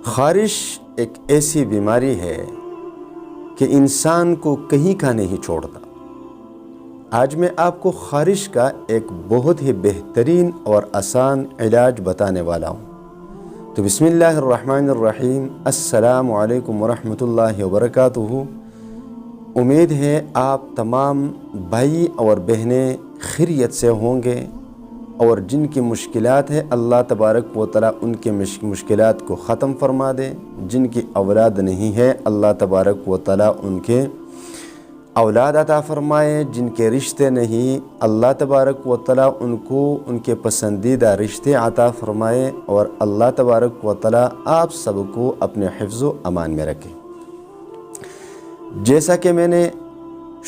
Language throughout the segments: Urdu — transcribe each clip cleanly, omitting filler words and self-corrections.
خارش ایک ایسی بیماری ہے کہ انسان کو کہیں کا نہیں چھوڑتا۔ آج میں آپ کو خارش کا ایک بہت ہی بہترین اور آسان علاج بتانے والا ہوں۔ تو بسم اللہ الرحمن الرحیم، السلام علیکم ورحمۃ اللہ وبرکاتہ۔ امید ہے آپ تمام بھائی اور بہنیں خیریت سے ہوں گے، اور جن کی مشکلات ہے اللہ تبارک و تعالیٰ ان کے مشکلات کو ختم فرما دے۔ جن کی اولاد نہیں ہے اللہ تبارک و تعالیٰ ان کے اولاد عطا فرمائے۔ جن کے رشتے نہیں اللہ تبارک و تعالیٰ ان کو ان کے پسندیدہ رشتے عطا فرمائے، اور اللہ تبارک و تعالیٰ آپ سب کو اپنے حفظ و امان میں رکھے۔ جیسا کہ میں نے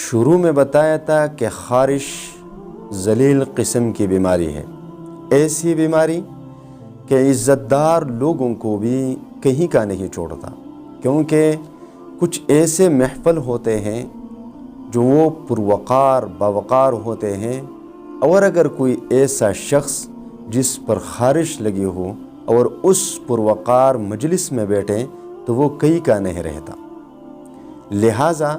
شروع میں بتایا تھا کہ خارش ذلیل قسم کی بیماری ہے، ایسی بیماری کہ عزت دار لوگوں کو بھی کہیں کا نہیں چھوڑتا، کیونکہ کچھ ایسے محفل ہوتے ہیں جو وہ پروقار باوقار ہوتے ہیں، اور اگر کوئی ایسا شخص جس پر خارش لگی ہو اور اس پروقار مجلس میں بیٹھے تو وہ کہیں کا نہیں رہتا۔ لہٰذا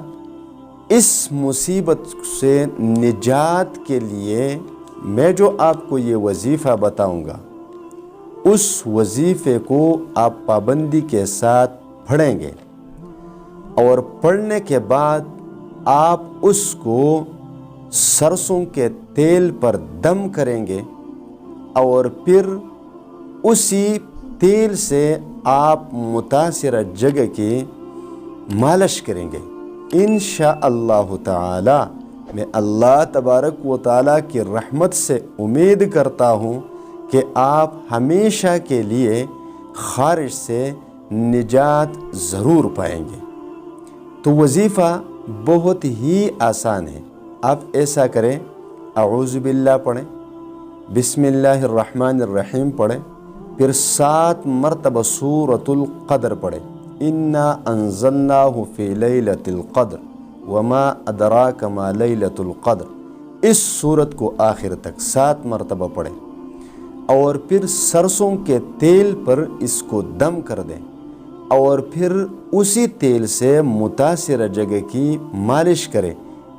اس مصیبت سے نجات کے لیے میں جو آپ کو یہ وظیفہ بتاؤں گا، اس وظیفے کو آپ پابندی کے ساتھ پڑھیں گے، اور پڑھنے کے بعد آپ اس کو سرسوں کے تیل پر دم کریں گے، اور پھر اسی تیل سے آپ متاثرہ جگہ کی مالش کریں گے۔ انشاءاللہ تعالی میں اللہ تبارک و تعالیٰ کی رحمت سے امید کرتا ہوں کہ آپ ہمیشہ کے لیے خارش سے نجات ضرور پائیں گے۔ تو وظیفہ بہت ہی آسان ہے۔ آپ ایسا کریں، اعوذ باللہ پڑھیں، بسم اللہ الرحمن الرحیم پڑھیں، پھر 7 مرتبہ سورۃ القدر پڑھیں، انا انزلناہ فی لیلۃ القدر وما ادراک ما لیلۃ القدر۔ اس سورت کو آخر تک 7 مرتبہ پڑھیں، اور پھر سرسوں کے تیل پر اس کو دم کر دیں، اور پھر اسی تیل سے متاثرہ جگہ کی مالش کریں۔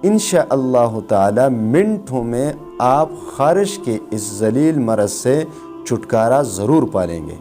انشاءاللہ تعالی منٹوں میں آپ خارش کے اس ذلیل مرض سے چھٹکارا ضرور پا لیں گے۔